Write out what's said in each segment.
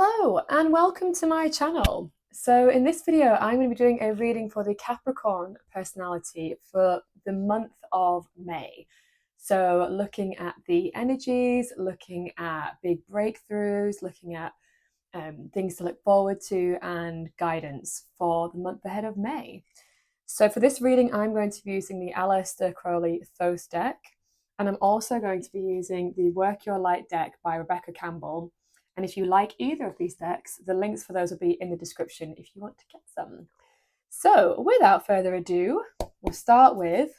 Hello and welcome to my channel. So in this video, I'm going to be doing a reading for the Capricorn personality for the month of May. So looking at the energies, looking at big breakthroughs, looking at things to look forward to and guidance for the month ahead of May. So for this reading, I'm going to be using the Aleister Crowley Thoth Deck, and I'm also going to be using the Work Your Light deck by Rebecca Campbell. And if you like either of these decks, the links for those will be in the description if you want to get some. So without further ado, we'll start with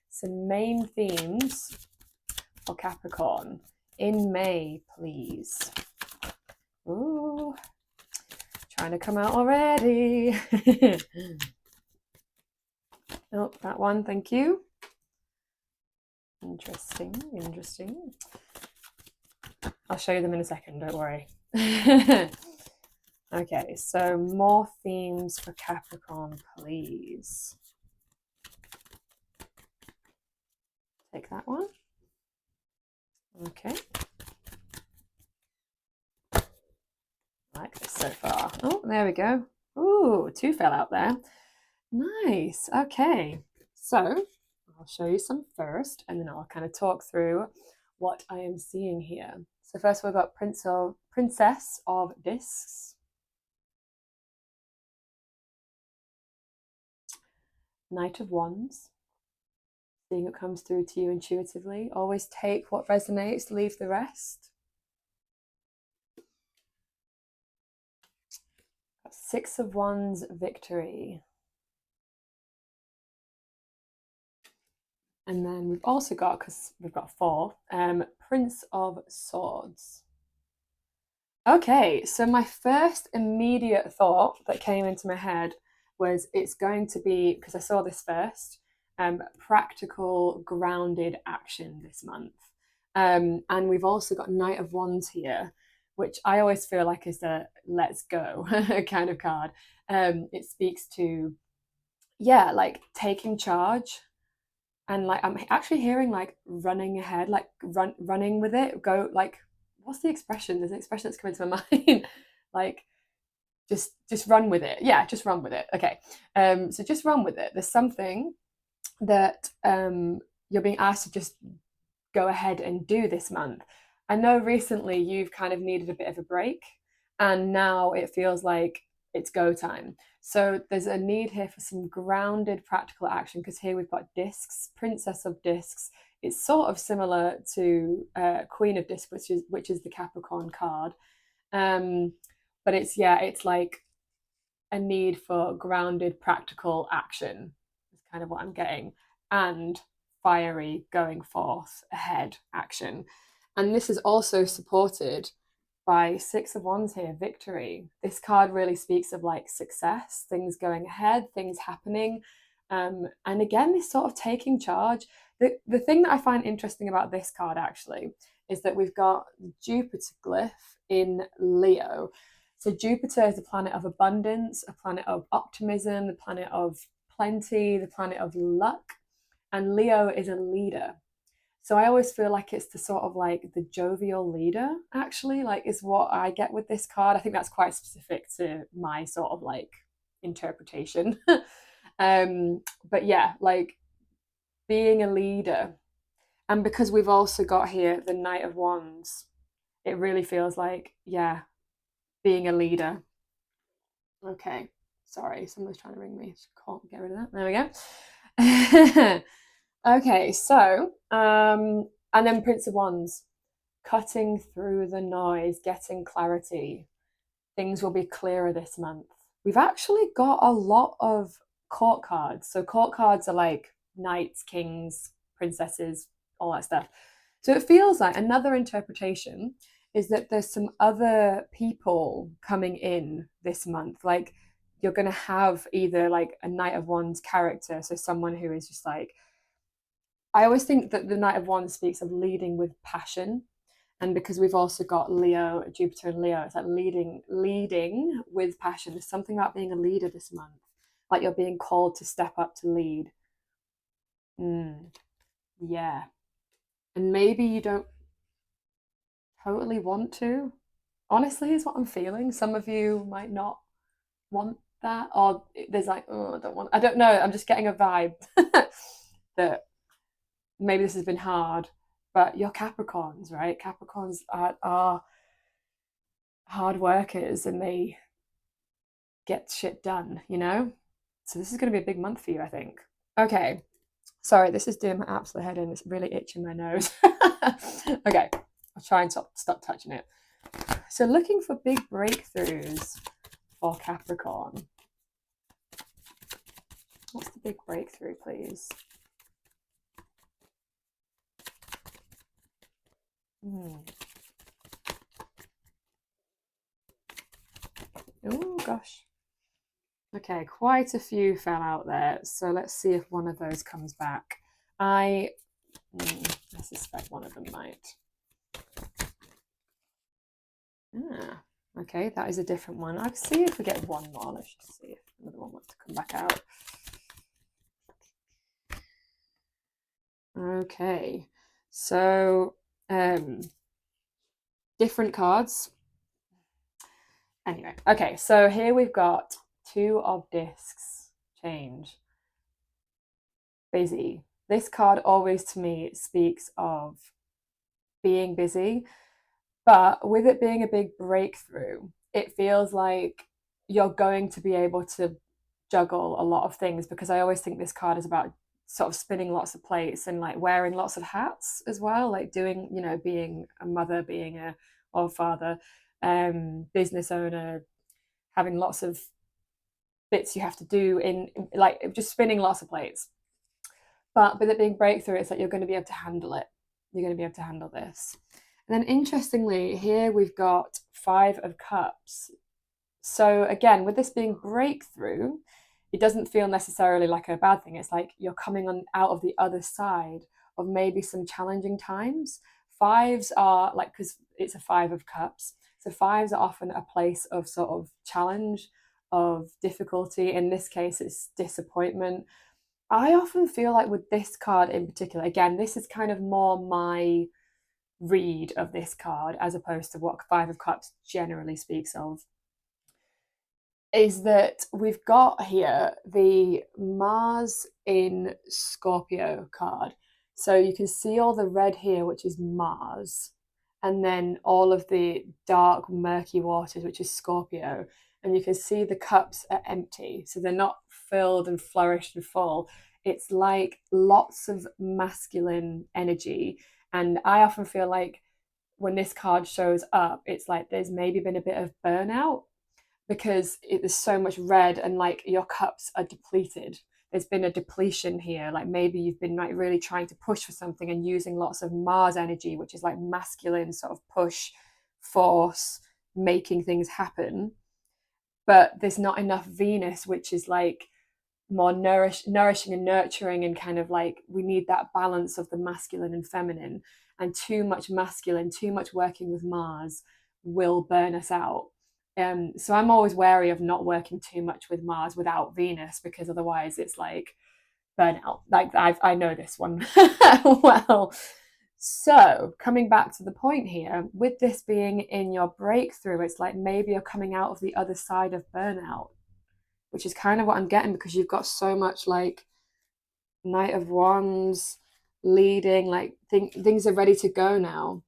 some main themes for Capricorn in May, please. Ooh, trying to come out already. Oh, that one, thank you. Interesting. I'll show you them in a second, don't worry. Okay, so more themes for Capricorn, please. Take that one. Okay. I like this so far. Oh, there we go. Ooh, two fell out there. Nice. Okay, so I'll show you some first, and then I'll kind of talk through what I am seeing here. So first we've got Princess of Discs, Knight of Wands, seeing what comes through to you intuitively. Always take what resonates, leave the rest. Six of Wands, Victory. And then we've also got, because we've got four, Prince of Swords. Okay, so my first immediate thought that came into my head was it's going to be, because I saw this first, practical, grounded action this month. And we've also got Knight of Wands here, which I always feel like is a let's go kind of card. It speaks to, yeah, like taking charge. And like I'm actually hearing like running ahead, like running with it, go like, what's the expression? There's an expression that's coming to my mind. Like just run with it. Yeah, just run with it. Okay. So just run with it. There's something that you're being asked to just go ahead and do this month. I know recently you've kind of needed a bit of a break, and now it feels like it's go time. So there's a need here for some grounded practical action, because here we've got discs, Princess of Discs. It's sort of similar to Queen of Discs, which is the Capricorn card. But it's like a need for grounded practical action is kind of what I'm getting, and fiery going forth ahead action. And this is also supported by Six of Wands here, Victory. This card really speaks of like success, things going ahead, things happening. And again, this sort of taking charge. The thing that I find interesting about this card actually is that we've got Jupiter glyph in Leo. So Jupiter is the planet of abundance, a planet of optimism, the planet of plenty, the planet of luck. And Leo is a leader. So I always feel like it's the sort of like the jovial leader, actually, like is what I get with this card. I think that's quite specific to my sort of like interpretation. But yeah, like being a leader. And because we've also got here the Knight of Wands, it really feels like, yeah, being a leader. Okay, sorry, someone's trying to ring me. Can't get rid of that. There we go. Okay, so and then Prince of Wands, cutting through the noise, getting clarity. Things will be clearer this month. We've actually got a lot of court cards. So court cards are like knights, kings, princesses, all that stuff. So it feels like another interpretation is that there's some other people coming in this month. Like you're going to have either like a Knight of Wands character, so someone who is just like, I always think that the Knight of Wands speaks of leading with passion. And because we've also got Leo, Jupiter and Leo, it's like leading with passion. There's something about being a leader this month, like you're being called to step up to lead. Yeah. And maybe you don't totally want to, honestly is what I'm feeling. Some of you might not want that, or there's like, oh, I don't know. I'm just getting a vibe that maybe this has been hard, but you're Capricorns, right? Capricorns are hard workers and they get shit done, you know? So this is going to be a big month for you, I think. Okay. Sorry, this is doing my absolute head in. It's really itching my nose. Okay. I'll try and stop touching it. So looking for big breakthroughs for Capricorn. What's the big breakthrough, please? Oh, gosh. Okay, quite a few fell out there. So let's see if one of those comes back. I suspect one of them might. Okay, that is a different one. I'll see if we get one more. Let's just see if another one wants to come back out. Okay, so different cards. Anyway, okay, so here we've got Two of Discs, change, busy. This card always to me speaks of being busy, but with it being a big breakthrough, it feels like you're going to be able to juggle a lot of things, because I always think this card is about sort of spinning lots of plates and like wearing lots of hats as well, like doing, you know, being a mother, being a or father, business owner, having lots of bits you have to do in like just spinning lots of plates. But with it being breakthrough, it's like you're going to be able to handle it. You're going to be able to handle this. And then interestingly, here we've got Five of Cups. So again, with this being breakthrough, it doesn't feel necessarily like a bad thing. It's like you're coming on out of the other side of maybe some challenging times. Fives are like, because it's a Five of Cups, so fives are often a place of sort of challenge, of difficulty. In this case, it's disappointment. I often feel like with this card in particular, again, this is kind of more my read of this card as opposed to what Five of Cups generally speaks of, is that we've got here the Mars in Scorpio card. So you can see all the red here, which is Mars, and then all of the dark, murky waters, which is Scorpio. And you can see the cups are empty. So they're not filled and flourished and full. It's like lots of masculine energy. And I often feel like when this card shows up, it's like there's maybe been a bit of burnout because there's so much red and like your cups are depleted. There's been a depletion here. Like maybe you've been like really trying to push for something and using lots of Mars energy, which is like masculine sort of push, force, making things happen. But there's not enough Venus, which is like more nourishing and nurturing, and kind of like we need that balance of the masculine and feminine. And too much masculine, too much working with Mars will burn us out. So I'm always wary of not working too much with Mars without Venus, because otherwise it's like burnout. Like I know this one well. So coming back to the point here, with this being in your breakthrough, it's like maybe you're coming out of the other side of burnout, which is kind of what I'm getting, because you've got so much like Knight of Wands leading, like things are ready to go now,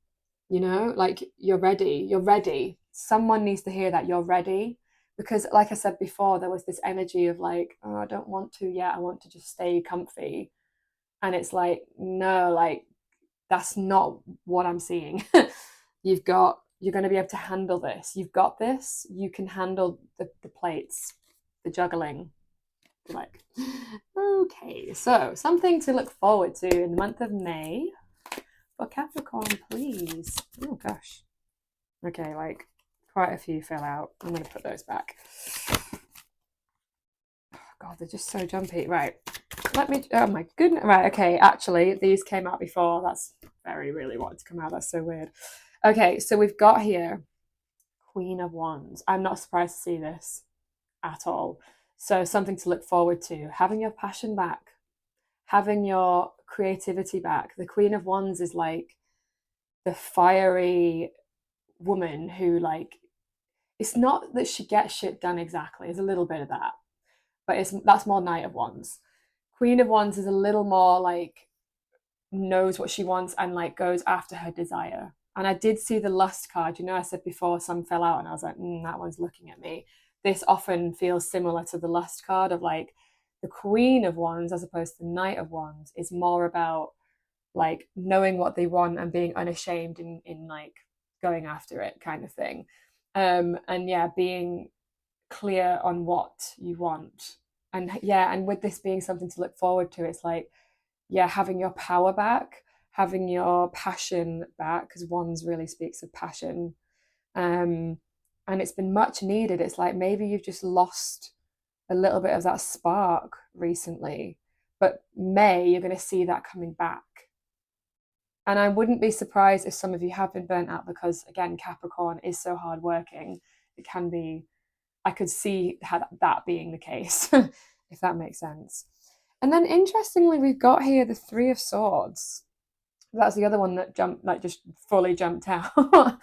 you know, like you're ready. Someone needs to hear that you're ready, because like I said before, there was this energy of like, oh, I don't want to yet, I want to just stay comfy. And it's like, no, like that's not what I'm seeing. You're going to be able to handle this. You've got this. You can handle the plates, the juggling. Like, okay, so something to look forward to in the month of May for Capricorn, please. Oh gosh. Okay, like quite a few fell out. I'm going to put those back. Oh God, they're just so jumpy. Right. Oh my goodness. Right, okay, actually, these came out before. That's very really wanted to come out. That's so weird. Okay, so we've got here Queen of Wands. I'm not surprised to see this at all. So something to look forward to. Having your passion back, having your creativity back. The Queen of Wands is like the fiery woman who, like, it's not that she gets shit done exactly. There's a little bit of that, but that's more Knight of Wands. Queen of Wands is a little more like knows what she wants and like goes after her desire. And I did see the lust card. I said before some fell out, and I was like, that one's looking at me. This often feels similar to the lust card of like the Queen of Wands as opposed to the Knight of Wands is more about like knowing what they want and being unashamed in like going after it kind of thing. And yeah, being clear on what you want. And yeah, and with this being something to look forward to, it's like, yeah, having your power back, having your passion back, because Wands really speaks of passion. And it's been much needed. It's like maybe you've just lost a little bit of that spark recently, but May, you're going to see that coming back. And I wouldn't be surprised if some of you have been burnt out because, again, Capricorn is so hardworking. It can be, I could see that being the case, if that makes sense. And then interestingly, we've got here the Three of Swords. That's the other one that just fully jumped out.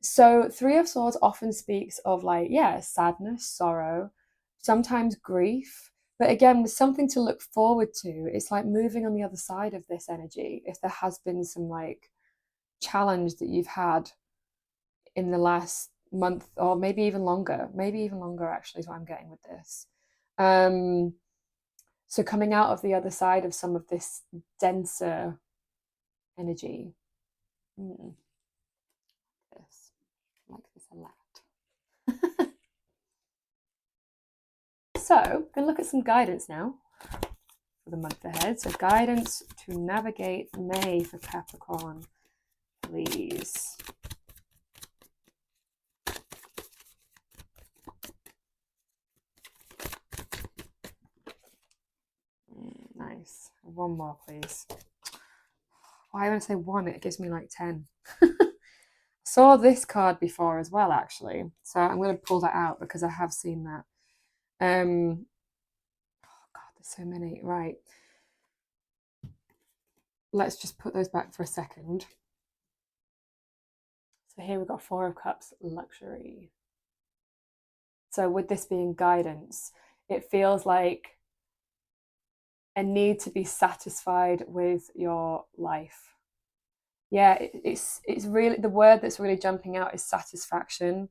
So Three of Swords often speaks of like, yeah, sadness, sorrow, sometimes grief. But again, with something to look forward to, it's like moving on the other side of this energy. If there has been some like challenge that you've had in the last month, or maybe even longer actually is what I'm getting with this. So coming out of the other side of some of this denser energy. This, like this a lot. So I'm going to look at some guidance now for the month ahead. So guidance to navigate May for Capricorn, please. Nice. One more, please. Why would I say one? It gives me like 10. Saw this card before as well, actually. So I'm going to pull that out because I have seen that. Oh God, there's so many. Right. Let's just put those back for a second. So here we've got Four of Cups, luxury. So with this being guidance, it feels like a need to be satisfied with your life. Yeah, it's really, the word that's really jumping out is satisfaction,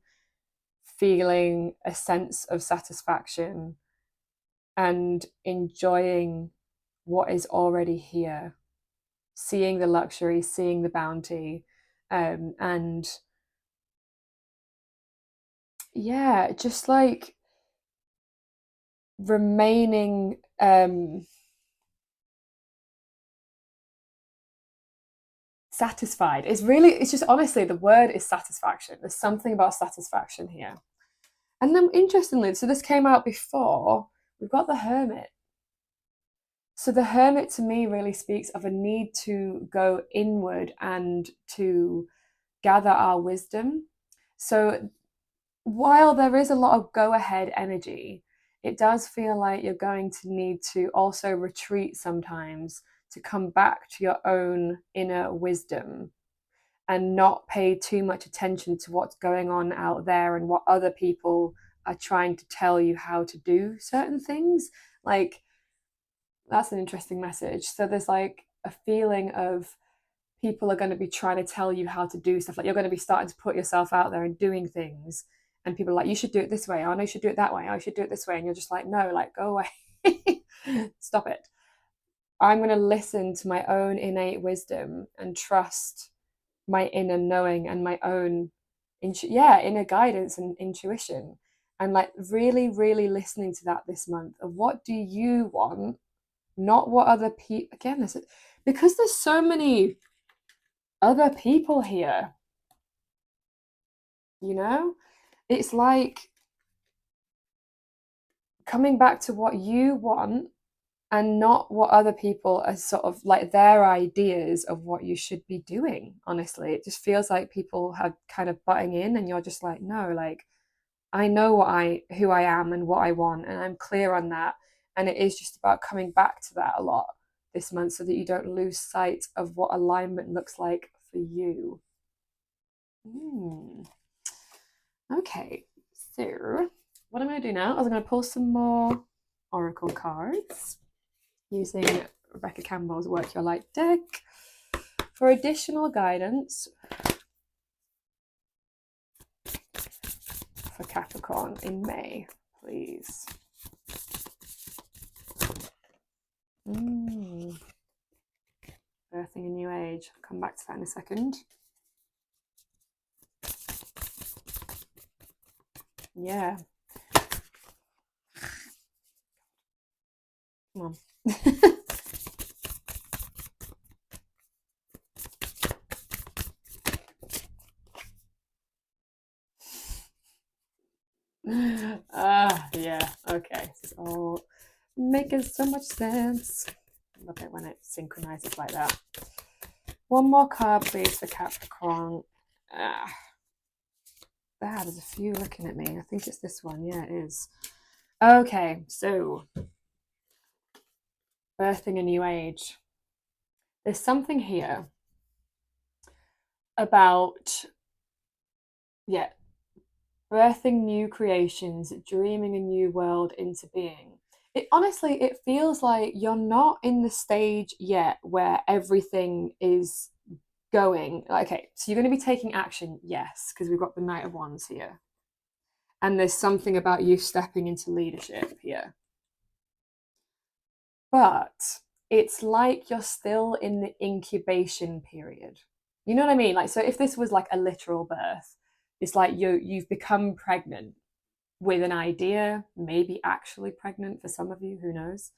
feeling a sense of satisfaction and enjoying what is already here, seeing the luxury, seeing the bounty, and yeah, just like remaining satisfied. It's just honestly, the word is satisfaction. There's something about satisfaction here. And then interestingly, so this came out before, we've got the Hermit. So the Hermit to me really speaks of a need to go inward and to gather our wisdom. So while there is a lot of go ahead energy, it does feel like you're going to need to also retreat sometimes to come back to your own inner wisdom and not pay too much attention to what's going on out there and what other people are trying to tell you how to do certain things. Like, that's an interesting message. So there's like a feeling of people are going to be trying to tell you how to do stuff. Like, you're going to be starting to put yourself out there and doing things, and people are like, you should do it this way. Oh no, you should do it that way. Oh, you should do it this way. And you're just like, no, like, go away. Stop it. I'm going to listen to my own innate wisdom and trust my inner knowing and my own inner guidance and intuition, and like really listening to that this month of what do you want, not what other people. Again, because there's so many other people here, it's like coming back to what you want and not what other people are sort of like their ideas of what you should be doing. Honestly, it just feels like people have kind of butting in, and you're just like, no, like, I know who I am and what I want, and I'm clear on that. And it is just about coming back to that a lot this month so that you don't lose sight of what alignment looks like for you. Mm. Okay, so what I'm going to do now is I'm going to pull some more oracle cards using Rebecca Campbell's Work Your Light deck for additional guidance for Capricorn in May, please. Birthing a new age. I'll come back to that in a second. Yeah. Come on. Yeah, okay. This is all making so much sense. I love it when it synchronizes like that. One more card, please, for Capricorn. There's a few looking at me. I think it's this one. Yeah, it is. Okay, so birthing a new age. There's something here about, yeah, birthing new creations, dreaming a new world into being. Honestly, it feels like you're not in the stage yet where everything is going. Okay, so you're going to be taking action, yes, because we've got the Knight of Wands here. And there's something about you stepping into leadership here. But it's like you're still in the incubation period. You know what I mean? Like, so if this was like a literal birth, it's like you've become pregnant with an idea, maybe actually pregnant for some of you, who knows?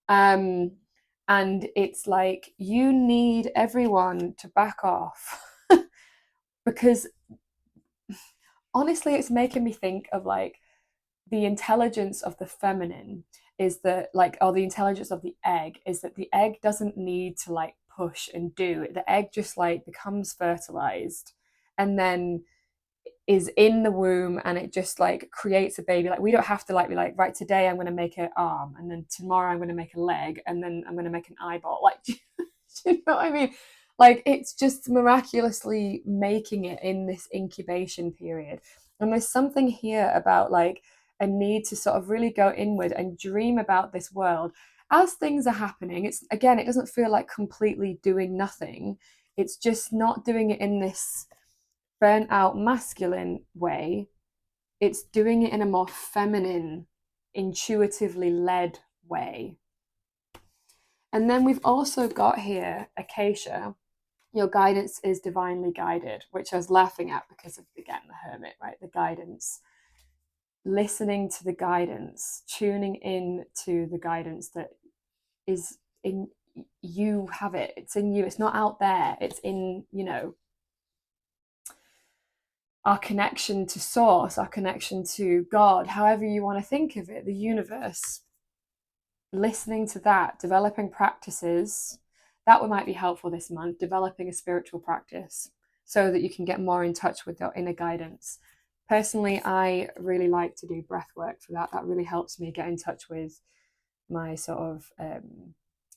And it's like you need everyone to back off because honestly, it's making me think of like the intelligence of the feminine is that like, or the intelligence of the egg is that the egg doesn't need to like push and do. The egg just like becomes fertilized and then is in the womb and it just like creates a baby. Like we don't have to like be like, right, today I'm going to make an arm and then tomorrow I'm going to make a leg and then I'm going to make an eyeball. Like, do you know what I mean? Like it's just miraculously making it in this incubation period. And there's something here about like a need to sort of really go inward and dream about this world as things are happening. It's again, it doesn't feel like completely doing nothing. It's just not doing it in this burnt out masculine way. It's doing it in a more feminine, intuitively led way. And then we've also got here Acacia. Your guidance is divinely guided, which I was laughing at because of, again, the Hermit, right? The guidance. Listening to the guidance, tuning in to the guidance that is in you, have it. It's in you. It's not out there. It's in, you know, our connection to source, our connection to God, however you want to think of it, the universe. Listening to that, developing practices that might be helpful this month, developing a spiritual practice so that you can get more in touch with your inner guidance. Personally, I really like to do breath work for that. That really helps me get in touch with my sort of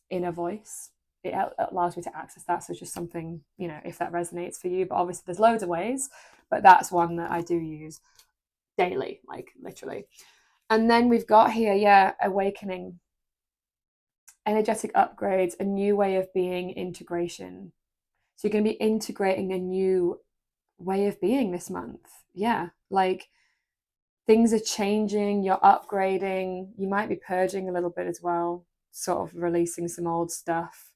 inner voice. It allows me to access that. So it's just something, you know, if that resonates for you. But obviously there's loads of ways, but that's one that I do use daily, like literally. And then we've got here, yeah, awakening, energetic upgrades, a new way of being, integration. So you're going to be integrating a new way of being this month. Yeah, like things are changing, you're upgrading, you might be purging a little bit as well, sort of releasing some old stuff.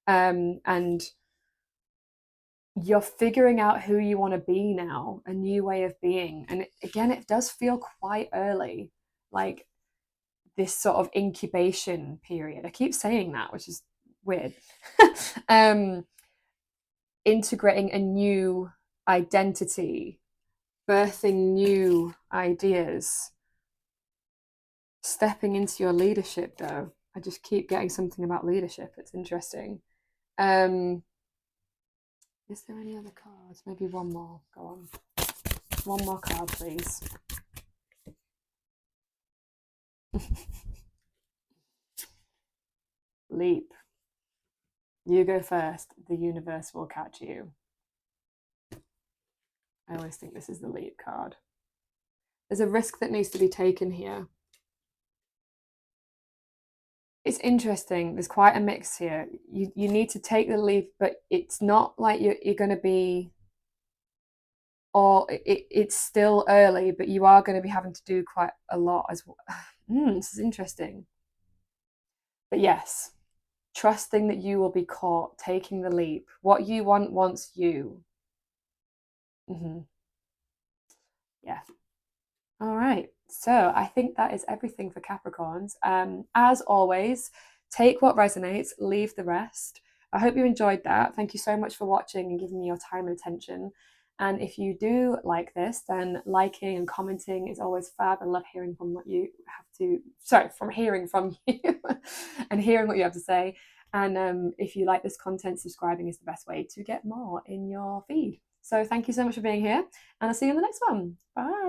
And you're figuring out who you want to be now, a new way of being. And again, it does feel quite early, like this sort of incubation period. I keep saying that, which is weird. Integrating a new identity, birthing new ideas, stepping into your leadership, though. I just keep getting something about leadership. It's interesting. Is there any other cards? Maybe one more. Go on. One more card, please. Leap. You go first. The universe will catch you. I always think this is the leap card. There's a risk that needs to be taken here. It's interesting. There's quite a mix here. You need to take the leap, but it's not like you're going to be, or it's still early, but you are going to be having to do quite a lot as well. This is interesting. But yes, trusting that you will be caught, taking the leap. What you want wants you. Mm-hmm. Yeah. All right. So I think that is everything for Capricorns. As always, take what resonates, leave the rest. I hope you enjoyed that. Thank you so much for watching and giving me your time and attention. And if you do like this, then liking and commenting is always fab. I love hearing from what you have to, sorry, from hearing from you and hearing what you have to say. And if you like this content, subscribing is the best way to get more in your feed. So thank you so much for being here, and I'll see you in the next one. Bye.